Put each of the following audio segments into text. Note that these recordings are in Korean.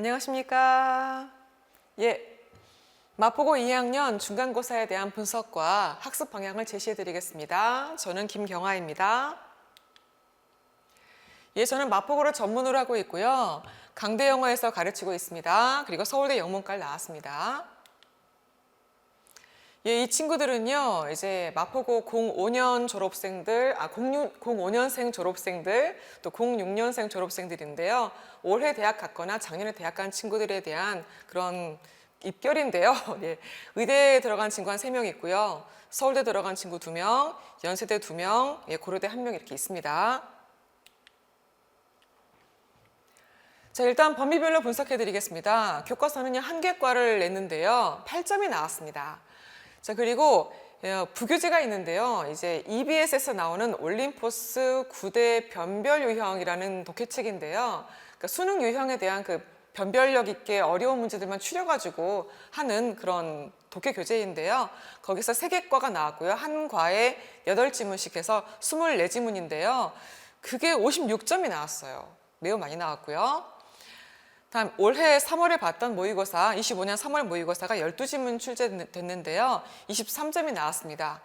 안녕하십니까? 마포고 2학년 중간고사에 대한 분석과 학습 방향을 제시해 드리겠습니다. 저는 김경아입니다. 저는 마포고를 전문으로 하고 있고요. 강대영어에서 가르치고 있습니다. 그리고 서울대 영문과를 나왔습니다. 이 친구들은요, 이제 마포고 05년 졸업생들, 05년생 졸업생들, 또 06년생 졸업생들인데요. 올해 대학 갔거나 작년에 대학 간 친구들에 대한 그런 입결인데요. 의대에 들어간 친구 한 3명 있고요. 서울대 들어간 친구 2명, 연세대 2명, 고려대 1명 이렇게 있습니다. 자, 일단 범위별로 분석해 드리겠습니다. 교과서는요, 한 개 과를 냈는데요. 8점이 나왔습니다. 자, 그리고 부교재가 있는데요. 이제 EBS에서 나오는 올림포스 9대 변별 유형이라는 독해책인데요. 그러니까 수능 유형에 대한 그 변별력 있게 어려운 문제들만 추려가지고 하는 그런 독해 교재인데요. 거기서 3개 과가 나왔고요. 한 과에 8지문씩 해서 24지문인데요. 그게 56점이 나왔어요. 매우 많이 나왔고요. 다음 올해 3월에 봤던 모의고사, 25년 3월 모의고사가 12지문 출제됐는데요. 23점이 나왔습니다.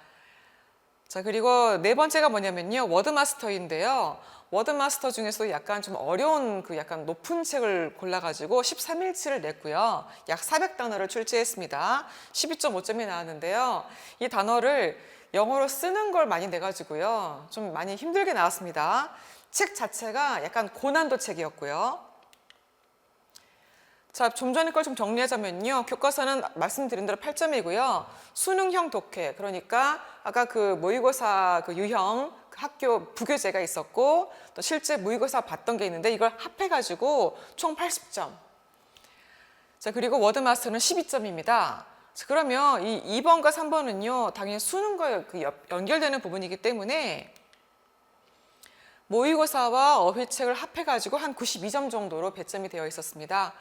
자, 그리고 네 번째가 뭐냐면요. 워드마스터인데요. 워드마스터 중에서도 약간 좀 어려운 약간 높은 책을 골라가지고 13일치를 냈고요. 약 400단어를 출제했습니다. 12.5점이 나왔는데요. 이 단어를 영어로 쓰는 걸 많이 내가지고요. 좀 많이 힘들게 나왔습니다. 책 자체가 약간 고난도 책이었고요. 자, 좀 전에 걸 좀 정리하자면요. 교과서는 말씀드린 대로 8점이고요. 수능형 독해, 그러니까 아까 그 모의고사 그 유형 학교 부교재가 있었고 또 실제 모의고사 봤던 게 있는데 이걸 합해가지고 총 80점. 자, 그리고 워드마스터는 12점입니다. 자, 그러면 이 2번과 3번은요. 당연히 수능과 연결되는 부분이기 때문에 모의고사와 어휘책을 합해가지고 한 92점 정도로 배점이 되어 있었습니다.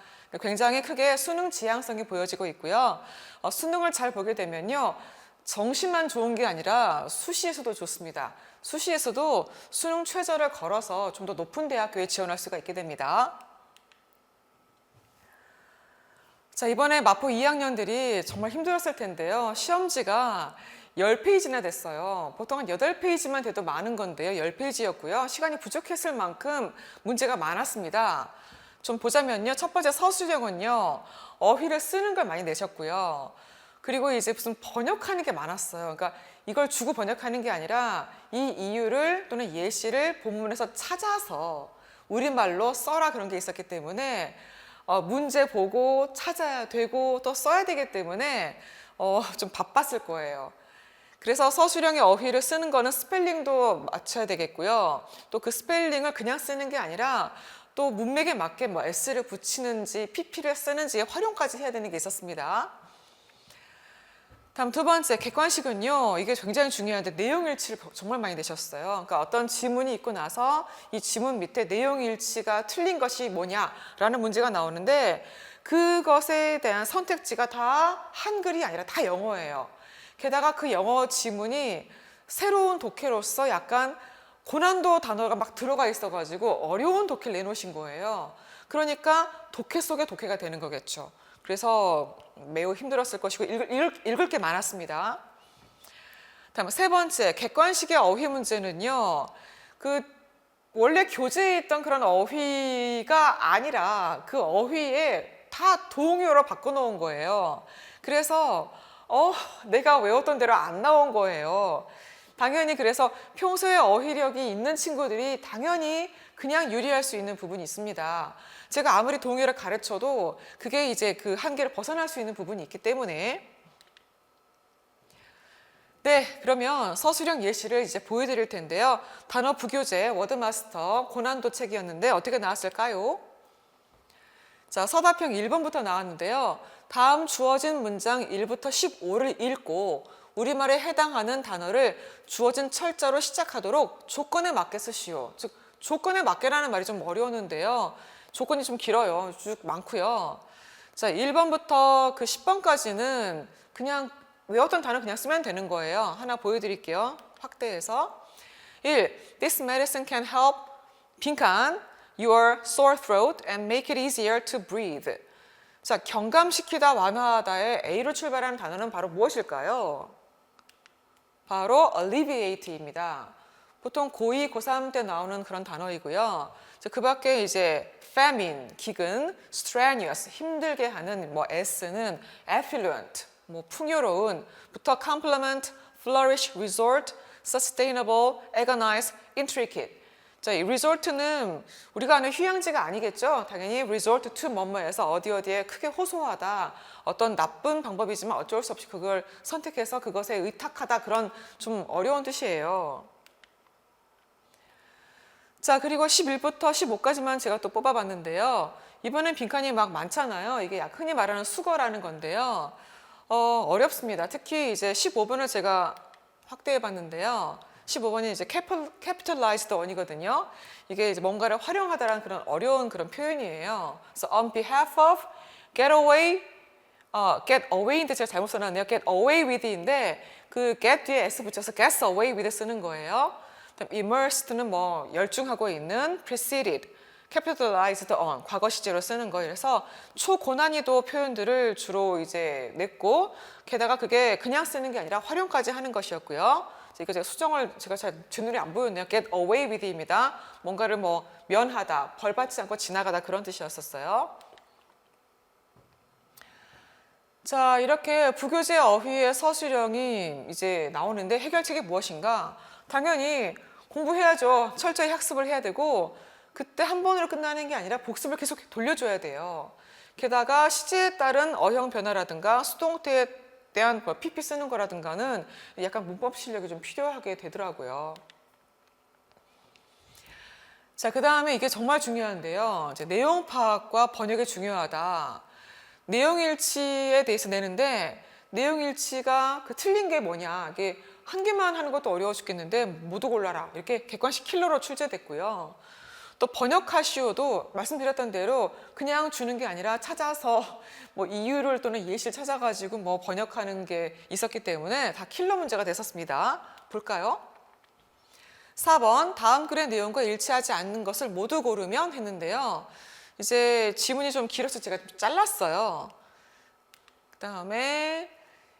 굉장히 크게 수능 지향성이 보여지고 있고요. 수능을 잘 보게 되면요. 정시만 좋은 게 아니라 수시에서도 좋습니다. 수시에서도 수능 최저를 걸어서 좀 더 높은 대학교에 지원할 수가 있게 됩니다. 자, 이번에 마포 2학년들이 정말 힘들었을 텐데요. 시험지가 10페이지나 됐어요. 보통 한 8페이지만 돼도 많은 건데요. 10페이지였고요. 시간이 부족했을 만큼 문제가 많았습니다. 좀 보자면요. 첫 번째 서술형은요. 어휘를 쓰는 걸 많이 내셨고요. 그리고 이제 무슨 번역하는 게 많았어요. 그러니까 이걸 주고 번역하는 게 아니라 이 이유를 또는 예시를 본문에서 찾아서 우리말로 써라 그런 게 있었기 때문에 문제 보고 찾아야 되고 또 써야 되기 때문에 좀 바빴을 거예요. 그래서 서술형의 어휘를 쓰는 거는 스펠링도 맞춰야 되겠고요. 또 그 스펠링을 그냥 쓰는 게 아니라 또 문맥에 맞게 뭐 S를 붙이는지 PP를 쓰는지 활용까지 해야 되는 게 있었습니다. 다음 두 번째 객관식은요. 이게 굉장히 중요한데 내용일치를 정말 많이 내셨어요. 그러니까 어떤 지문이 있고 나서 이 지문 밑에 내용일치가 틀린 것이 뭐냐라는 문제가 나오는데 그것에 대한 선택지가 다 한글이 아니라 다 영어예요. 게다가 그 영어 지문이 새로운 독해로서 약간 고난도 단어가 막 들어가 있어가지고 어려운 독해를 내놓으신 거예요. 그러니까 독해 속의 독해가 되는 거겠죠. 그래서 매우 힘들었을 것이고 읽을 게 많았습니다. 다음 세 번째 객관식의 어휘 문제는요. 그 원래 교재에 있던 그런 어휘가 아니라 그 어휘에 다 동요로 바꿔놓은 거예요. 그래서 내가 외웠던 대로 안 나온 거예요. 당연히 그래서 평소에 어휘력이 있는 친구들이 당연히 그냥 유리할 수 있는 부분이 있습니다. 제가 아무리 동요를 가르쳐도 그게 이제 그 한계를 벗어날 수 있는 부분이 있기 때문에 그러면 서술형 예시를 이제 보여드릴 텐데요. 단어 부교재 워드마스터 고난도 책이었는데 어떻게 나왔을까요? 자, 서답형 1번부터 나왔는데요. 다음 주어진 문장 1부터 15를 읽고 우리말에 해당하는 단어를 주어진 철자로 시작하도록 조건에 맞게 쓰시오. 즉 조건에 맞게라는 말이 좀 어려웠는데요. 조건이 좀 길어요. 쭉 많고요. 자, 1번부터 그 10번까지는 그냥 외웠던 단어 그냥 쓰면 되는 거예요. 하나 보여드릴게요. 확대해서 1. This medicine can help 빈칸 your sore throat and make it easier to breathe. 자, 경감시키다, 완화하다의 A로 출발하는 단어는 바로 무엇일까요? 바로 alleviate입니다. 보통 고2, 고3 때 나오는 그런 단어이고요. 그 밖에 이제 famine, 기근, strenuous, 힘들게 하는 뭐 S는 affluent, 뭐 풍요로운, 부터 complement, flourish, resort, sustainable, agonize, intricate. 자, 이 resort는 우리가 아는 휴양지가 아니겠죠? 당연히 resort to 뭐뭐해서 어디에 크게 호소하다, 어떤 나쁜 방법이지만 어쩔 수 없이 그걸 선택해서 그것에 의탁하다, 그런 좀 어려운 뜻이에요. 자, 그리고 11부터 15까지만 제가 또 뽑아봤는데요. 이번엔 빈칸이 막 많잖아요. 이게 흔히 말하는 수거라는 건데요. 어렵습니다. 특히 이제 15번을 제가 확대해봤는데요. 15번이 이제 capitalized on이거든요. 이게 이제 뭔가를 활용하다라는 그런 어려운 그런 표현이에요. 그래서 on behalf of, get away인데 제가 잘못 써놨네요. get away with인데 그 get 뒤에 s 붙여서 gets away with 쓰는 거예요. immersed는 뭐 열중하고 있는, preceded, capitalized on 과거 시제로 쓰는 거예요. 그래서 초고난이도 표현들을 주로 이제 냈고, 게다가 그게 그냥 쓰는 게 아니라 활용까지 하는 것이었고요. 이거 제가 수정을 제가 제 눈에 안 보였네요. get away with입니다. 뭔가를 뭐 면하다, 벌받지 않고 지나가다, 그런 뜻이었었어요. 자, 이렇게 부교재 어휘의 서술형이 이제 나오는데 해결책이 무엇인가? 당연히 공부해야죠. 철저히 학습을 해야 되고, 그때 한 번으로 끝나는 게 아니라 복습을 계속 돌려줘야 돼요. 게다가 시제에 따른 어형 변화라든가 수동태에 대한 PP 쓰는 거라든가는 약간 문법 실력이 좀 필요하게 되더라고요. 자, 그 다음에 이게 정말 중요한데요. 이제 내용 파악과 번역이 중요하다. 내용 일치에 대해서 내는데, 내용 일치가 그 틀린 게 뭐냐, 이게 한 개만 하는 것도 어려워 죽겠는데 모두 골라라, 이렇게 객관식 킬러로 출제됐고요. 또 번역하시오도 말씀드렸던 대로 그냥 주는 게 아니라 찾아서 뭐 이유를 또는 예시를 찾아가지고 뭐 번역하는 게 있었기 때문에 다 킬러 문제가 됐었습니다. 볼까요? 4번, 다음 글의 내용과 일치하지 않는 것을 모두 고르면 했는데요. 이제 지문이 좀 길어서 제가 좀 잘랐어요. 그 다음에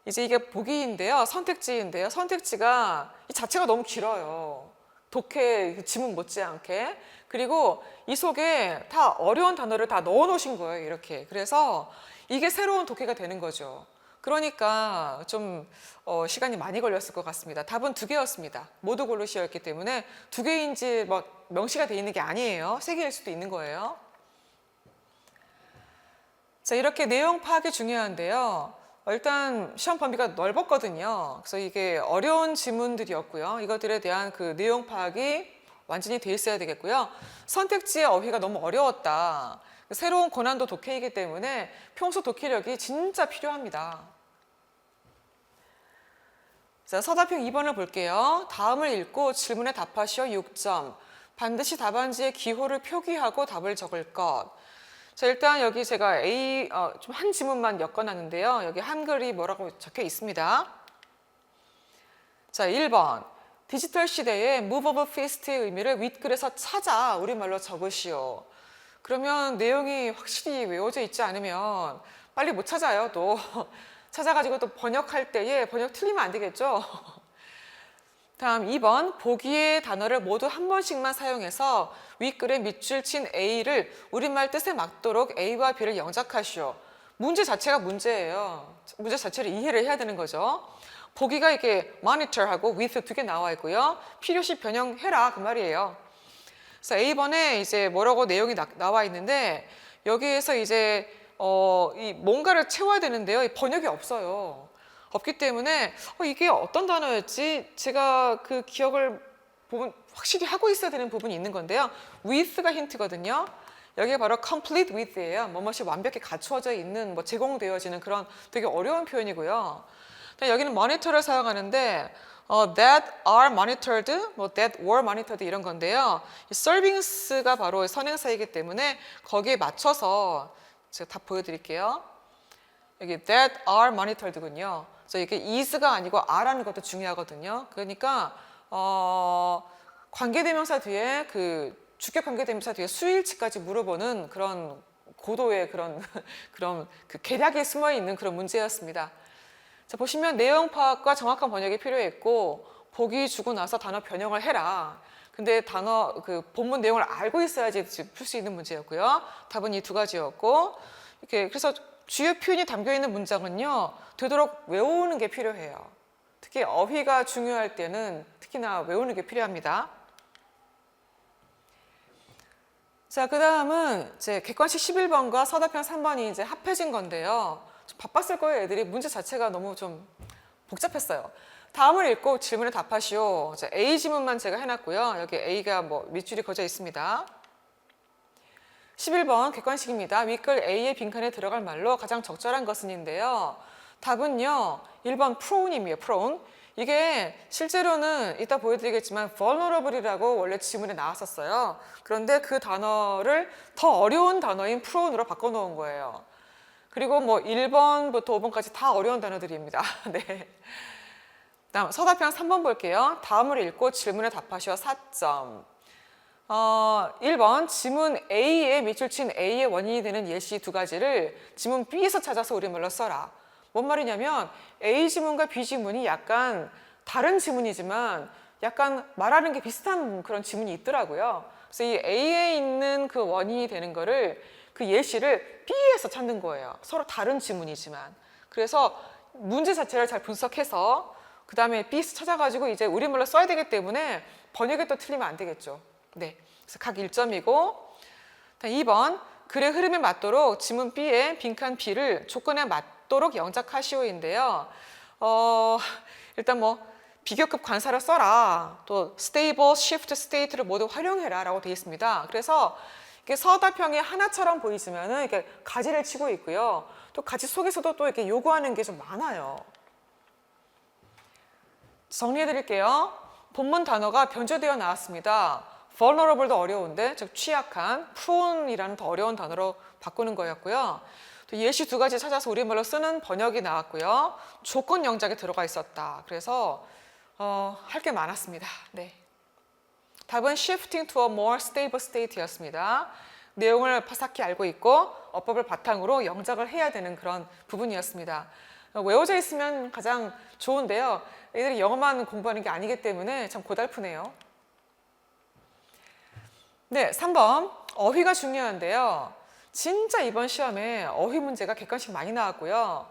이제 이게 보기인데요. 선택지인데요. 선택지가 이 자체가 너무 길어요. 독해 지문 못지않게. 그리고 이 속에 다 어려운 단어를 다 넣어 놓으신 거예요. 이렇게. 그래서 이게 새로운 독해가 되는 거죠. 그러니까 좀 시간이 많이 걸렸을 것 같습니다. 답은 2개였습니다. 모두 고르시였기 때문에 2개인지 뭐 명시가 돼 있는 게 아니에요. 3개일 수도 있는 거예요. 자, 이렇게 내용 파악이 중요한데요. 일단 시험 범위가 넓었거든요. 그래서 이게 어려운 지문들이었고요. 이것들에 대한 그 내용 파악이 완전히 돼 있어야 되겠고요. 선택지의 어휘가 너무 어려웠다. 새로운 고난도 독해이기 때문에 평소 독해력이 진짜 필요합니다. 자, 서답형 2번을 볼게요. 다음을 읽고 질문에 답하시오 6점. 반드시 답안지에 기호를 표기하고 답을 적을 것. 자, 일단 여기 제가 좀 한 지문만 엮어놨는데요. 여기 한글이 뭐라고 적혀 있습니다. 자, 1번. 디지털 시대의 movable feast의 의미를 윗글에서 찾아 우리말로 적으시오. 그러면 내용이 확실히 외워져 있지 않으면 빨리 못 찾아요. 또 찾아가지고 또 번역할 때에 번역 틀리면 안 되겠죠. 다음 2번, 보기의 단어를 모두 한 번씩만 사용해서 윗글에 밑줄 친 A를 우리말 뜻에 맞도록 A와 B를 영작하시오. 문제 자체가 문제예요. 문제 자체를 이해를 해야 되는 거죠. 보기가 이렇게 monitor하고 with 2개 나와 있고요. 필요시 변형해라, 그 말이에요. 그래서 A번에 이제 뭐라고 내용이 나와 있는데, 여기에서 이제 이 뭔가를 채워야 되는데요. 이 번역이 없어요. 없기 때문에 이게 어떤 단어였지? 제가 그 기억을 확실히 하고 있어야 되는 부분이 있는 건데요. with가 힌트거든요. 여기가 바로 complete with예요. 뭐뭇이 완벽히 갖추어져 있는, 뭐 제공되어지는 그런 되게 어려운 표현이고요. 여기는 monitor를 사용하는데 that are monitored, 뭐 that were monitored 이런 건데요. 이 servings가 바로 선행사이기 때문에 거기에 맞춰서 제가 다 보여드릴게요. 여기 that are monitored군요. 그래서 이게 is가 아니고 are라는 것도 중요하거든요. 그러니까 관계대명사 뒤에 그 주격 관계대명사 뒤에 수일치까지 물어보는 그런 고도의 그런 그런 그 계략이 숨어 있는 그런 문제였습니다. 자, 보시면 내용 파악과 정확한 번역이 필요했고 보기 주고 나서 단어 변형을 해라. 근데 단어 그 본문 내용을 알고 있어야지 풀 수 있는 문제였고요. 답은 이 두 가지였고 이렇게 그래서 주요 표현이 담겨 있는 문장은요 되도록 외우는 게 필요해요. 특히 어휘가 중요할 때는 특히나 외우는 게 필요합니다. 자, 그 다음은 이제 객관식 11번과 서답형 3번이 이제 합해진 건데요. 좀 바빴을 거예요. 애들이 문제 자체가 너무 좀 복잡했어요. 다음을 읽고 질문에 답하시오. 자, A 지문만 제가 해놨고요. 여기 A가 뭐 밑줄이 그어져 있습니다. 11번 객관식입니다. 윗글 A의 빈칸에 들어갈 말로 가장 적절한 것은인데요. 답은요. 1번 prone이에요. prone. 이게 실제로는 이따 보여드리겠지만 vulnerable이라고 원래 지문에 나왔었어요. 그런데 그 단어를 더 어려운 단어인 prone으로 바꿔놓은 거예요. 그리고 뭐 1번부터 5번까지 다 어려운 단어들입니다. 네. 다음 서답형 3번 볼게요. 다음을 읽고 질문에 답하시오. 4점. 1번 지문 A에 밑줄 친 A의 원인이 되는 예시 두 가지를 지문 B에서 찾아서 우리말로 써라. 뭔 말이냐면 A 지문과 B 지문이 약간 다른 지문이지만 약간 말하는 게 비슷한 그런 지문이 있더라고요. 그래서 이 A에 있는 그 원인이 되는 거를 그 예시를 B에서 찾는 거예요. 서로 다른 지문이지만. 그래서 문제 자체를 잘 분석해서 그 다음에 B에서 찾아가지고 이제 우리말로 써야 되기 때문에 번역이 또 틀리면 안 되겠죠. 네, 그래서 각 1점이고 2번 글의 흐름에 맞도록 지문 B의 빈칸 B를 조건에 맞도록 영작하시오인데요. 일단 뭐 비교급 관사를 써라. 또 stable, shift, state를 모두 활용해라 라고 되어 있습니다. 그래서 이게 서답형이 하나처럼 보이지만은 이렇게 가지를 치고 있고요. 또 가지 속에서도 또 이렇게 요구하는 게 좀 많아요. 정리해 드릴게요. 본문 단어가 변조되어 나왔습니다. vulnerable도 어려운데 즉 취약한, prone이라는 더 어려운 단어로 바꾸는 거였고요. 또 예시 두 가지 찾아서 우리말로 쓰는 번역이 나왔고요. 조건 영작이 들어가 있었다. 그래서 할 게 많았습니다. 네. 답은 shifting to a more stable state였습니다. 내용을 파삭히 알고 있고 어법을 바탕으로 영작을 해야 되는 그런 부분이었습니다. 외워져 있으면 가장 좋은데요. 애들이 영어만 공부하는 게 아니기 때문에 참 고달프네요. 네, 3번 어휘가 중요한데요. 진짜 이번 시험에 어휘 문제가 객관식 많이 나왔고요.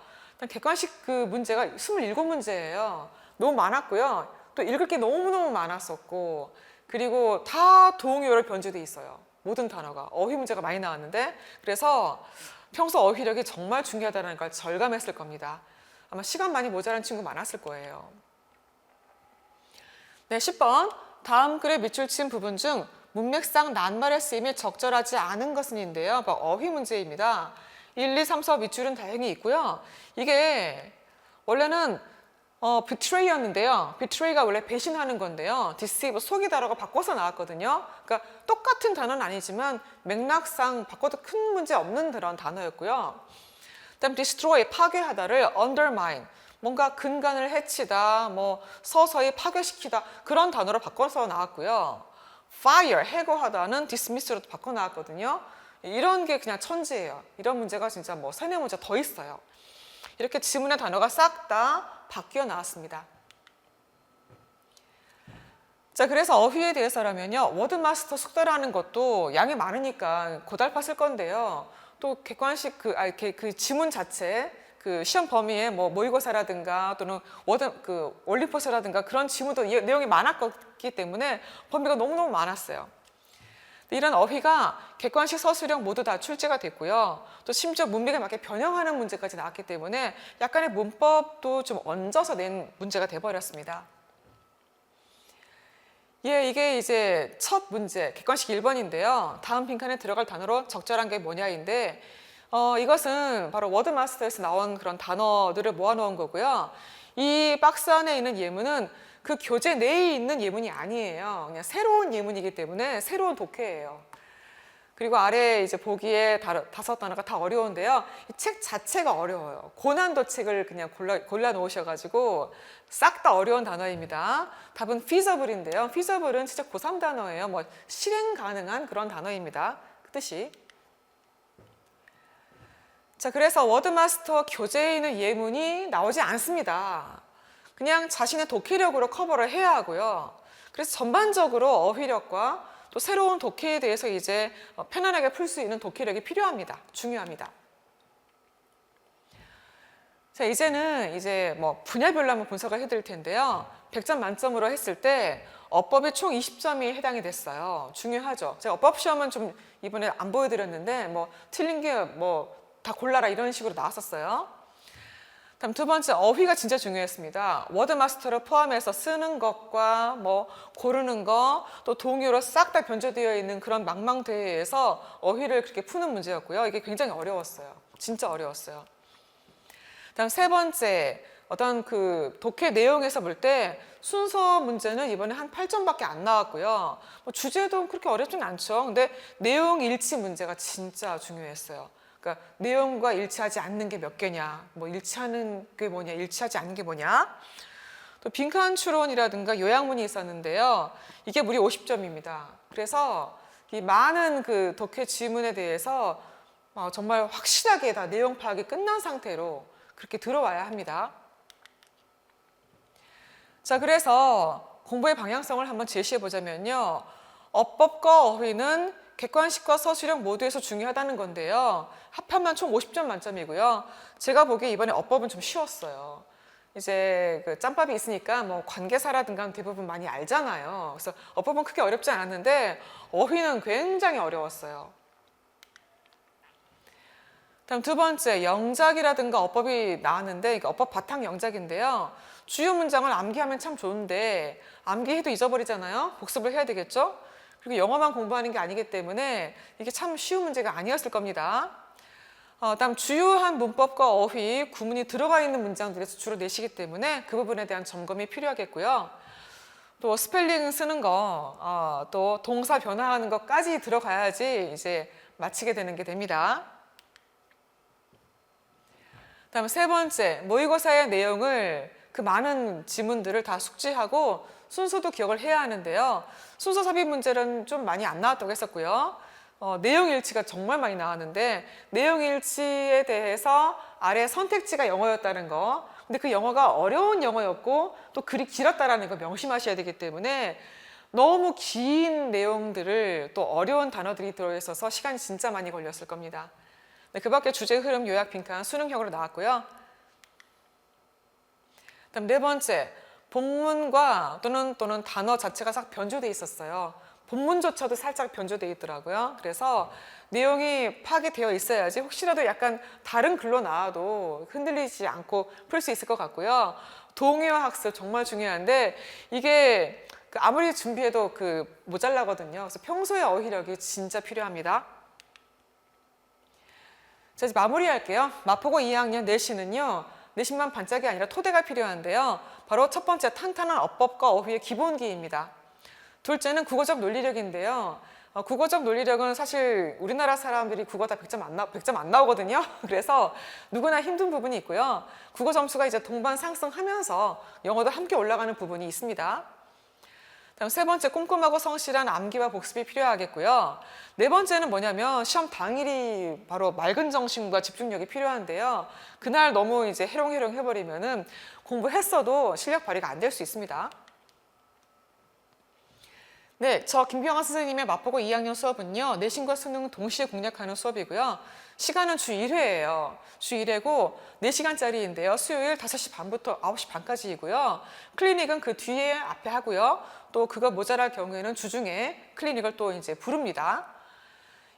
객관식 그 문제가 27문제예요. 너무 많았고요. 또 읽을 게 너무너무 많았었고 그리고 다 동의어로 변주돼 있어요. 모든 단어가 어휘 문제가 많이 나왔는데 그래서 평소 어휘력이 정말 중요하다는 걸 절감했을 겁니다. 아마 시간 많이 모자란 친구 많았을 거예요. 네, 10번 다음 글의 밑줄 친 부분 중 문맥상 낱말의 쓰임이 적절하지 않은 것은인데요. 어휘 문제입니다. 1, 2, 3, 4 밑줄은 다행히 있고요. 이게 원래는 betray였는데요. betray가 원래 배신하는 건데요. deceive, 속이다라고 바꿔서 나왔거든요. 그러니까 똑같은 단어는 아니지만 맥락상 바꿔도 큰 문제 없는 그런 단어였고요. 그다음 destroy, 파괴하다를 undermine, 뭔가 근간을 해치다, 뭐 서서히 파괴시키다 그런 단어로 바꿔서 나왔고요. fire, 해고하다는 dismiss로 바꿔 나왔거든요. 이런 게 그냥 천재예요. 이런 문제가 진짜 뭐 3-4문제 더 있어요. 이렇게 지문의 단어가 싹 다 바뀌어 나왔습니다. 자, 그래서 어휘에 대해서라면요. 워드마스터 숙달하는 것도 양이 많으니까 고달팠을 건데요. 또 객관식 그 지문 자체 그 시험 범위에 뭐 모의고사라든가 또는 올림포스라든가 그런 지문도 내용이 많았기 때문에 범위가 너무너무 많았어요. 이런 어휘가 객관식 서술형 모두 다 출제가 됐고요. 또 심지어 문맥에 맞게 변형하는 문제까지 나왔기 때문에 약간의 문법도 좀 얹어서 낸 문제가 돼버렸습니다. 예, 이게 이제 첫 문제, 객관식 1번인데요. 다음 빈칸에 들어갈 단어로 적절한 게 뭐냐인데 이것은 바로 워드마스터에서 나온 그런 단어들을 모아놓은 거고요. 이 박스 안에 있는 예문은 그 교재 내에 있는 예문이 아니에요. 그냥 새로운 예문이기 때문에 새로운 독해예요. 그리고 아래 이제 보기에 다섯 단어가 다 어려운데요. 이 책 자체가 어려워요. 고난도 책을 그냥 골라 놓으셔가지고 싹 다 어려운 단어입니다. 답은 feasible인데요. feasible은 진짜 고3 단어예요. 뭐 실행 가능한 그런 단어입니다. 그 뜻이. 자, 그래서 워드마스터 교재에 있는 예문이 나오지 않습니다. 그냥 자신의 독해력으로 커버를 해야 하고요. 그래서 전반적으로 어휘력과 또 새로운 독해에 대해서 이제 편안하게 풀 수 있는 독해력이 필요합니다. 중요합니다. 자, 이제는 이제 뭐 분야별로 한번 분석을 해드릴 텐데요. 100점 만점으로 했을 때 어법이 총 20점이 해당이 됐어요. 중요하죠. 제가 어법 시험은 좀 이번에 안 보여드렸는데 뭐 틀린 게 뭐 다 골라라 이런 식으로 나왔었어요. 다음 두 번째, 어휘가 진짜 중요했습니다. 워드마스터를 포함해서 쓰는 것과 뭐 고르는 거, 또 동요로 싹 다 변조되어 있는 그런 망망대해에서 어휘를 그렇게 푸는 문제였고요. 이게 굉장히 어려웠어요. 진짜 어려웠어요. 다음 세 번째, 어떤 그 독해 내용에서 볼 때 순서 문제는 이번에 한 8점밖에 안 나왔고요. 뭐 주제도 그렇게 어렵진 않죠. 근데 내용 일치 문제가 진짜 중요했어요. 그러니까 내용과 일치하지 않는 게 몇 개냐, 뭐 일치하는 게 뭐냐, 일치하지 않는 게 뭐냐. 또 빈칸 추론이라든가 요약문이 있었는데요. 이게 무려 50점입니다. 그래서 이 많은 그 독해 지문에 대해서 정말 확실하게 다 내용 파악이 끝난 상태로 그렇게 들어와야 합니다. 자, 그래서 공부의 방향성을 한번 제시해 보자면요. 어법과 어휘는 객관식과 서술형 모두에서 중요하다는 건데요. 합하면 총 50점 만점이고요. 제가 보기에 이번에 어법은 좀 쉬웠어요. 이제 그 짬밥이 있으니까 뭐 관계사라든가 대부분 많이 알잖아요. 그래서 어법은 크게 어렵지 않았는데 어휘는 굉장히 어려웠어요. 다음 두 번째, 영작이라든가 어법이 나왔는데 이게 어법 바탕 영작인데요. 주요 문장을 암기하면 참 좋은데 암기해도 잊어버리잖아요. 복습을 해야 되겠죠? 그리고 영어만 공부하는 게 아니기 때문에 이게 참 쉬운 문제가 아니었을 겁니다. 다음 주요한 문법과 어휘, 구문이 들어가 있는 문장들에서 주로 내시기 때문에 그 부분에 대한 점검이 필요하겠고요. 또 스펠링 쓰는 거, 또 동사 변화하는 것까지 들어가야지 이제 마치게 되는 게 됩니다. 다음 세 번째, 모의고사의 내용을 그 많은 지문들을 다 숙지하고 순서도 기억을 해야 하는데요. 순서 삽입 문제는 좀 많이 안 나왔다고 했었고요. 내용 일치가 정말 많이 나왔는데 내용 일치에 대해서 아래 선택지가 영어였다는 거. 근데 그 영어가 어려운 영어였고 또 글이 길었다라는 거 명심하셔야 되기 때문에 너무 긴 내용들을 또 어려운 단어들이 들어있어서 시간이 진짜 많이 걸렸을 겁니다. 네, 그 밖에 주제, 흐름, 요약, 빈칸, 수능형으로 나왔고요. 다음 네 번째, 본문과 또는 단어 자체가 싹 변조돼 있었어요. 본문조차도 살짝 변조돼 있더라고요. 그래서 내용이 파악되어 있어야지 혹시라도 약간 다른 글로 나와도 흔들리지 않고 풀 수 있을 것 같고요. 동요 학습 정말 중요한데 이게 아무리 준비해도 모자라거든요. 그래서 평소의 어휘력이 진짜 필요합니다. 자, 이제 마무리할게요. 마포고 2학년 내신은요. 내신만 반짝이 아니라 토대가 필요한데요. 바로 첫 번째 탄탄한 어법과 어휘의 기본기입니다. 둘째는 국어적 논리력인데요. 국어적 논리력은 사실 우리나라 사람들이 국어 다 100점 안 나오거든요. 그래서 누구나 힘든 부분이 있고요. 국어 점수가 이제 동반 상승하면서 영어도 함께 올라가는 부분이 있습니다. 다음 세 번째, 꼼꼼하고 성실한 암기와 복습이 필요하겠고요. 네 번째는 뭐냐면 시험 당일이 바로 맑은 정신과 집중력이 필요한데요. 그날 너무 이제 해롱해롱 해버리면은 공부했어도 실력 발휘가 안 될 수 있습니다. 네, 저 김병환 선생님의 마포고 2학년 수업은요. 내신과 수능 동시에 공략하는 수업이고요. 시간은 주 1회예요. 주 1회고 4시간짜리인데요. 수요일 5시 반부터 9시 반까지이고요. 클리닉은 그 뒤에 앞에 하고요. 또 그거 모자랄 경우에는 주중에 클리닉을 또 이제 부릅니다.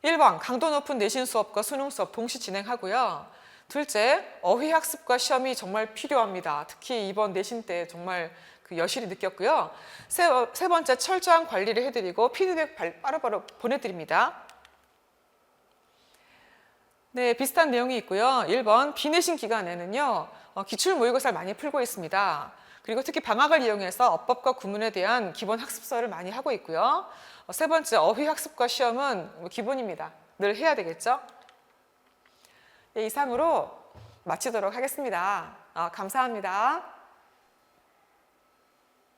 1번, 강도 높은 내신 수업과 수능 수업 동시 진행하고요. 둘째, 어휘 학습과 시험이 정말 필요합니다. 특히 이번 내신 때 정말 여실히 느꼈고요. 세 번째, 철저한 관리를 해드리고 피드백 바로바로 보내드립니다. 네, 비슷한 내용이 있고요. 1번, 비내신 기간에는요. 기출 모의고사를 많이 풀고 있습니다. 그리고 특히 방학을 이용해서 어법과 구문에 대한 기본 학습서를 많이 하고 있고요. 세 번째, 어휘 학습과 시험은 기본입니다. 늘 해야 되겠죠? 네, 이상으로 마치도록 하겠습니다. 감사합니다.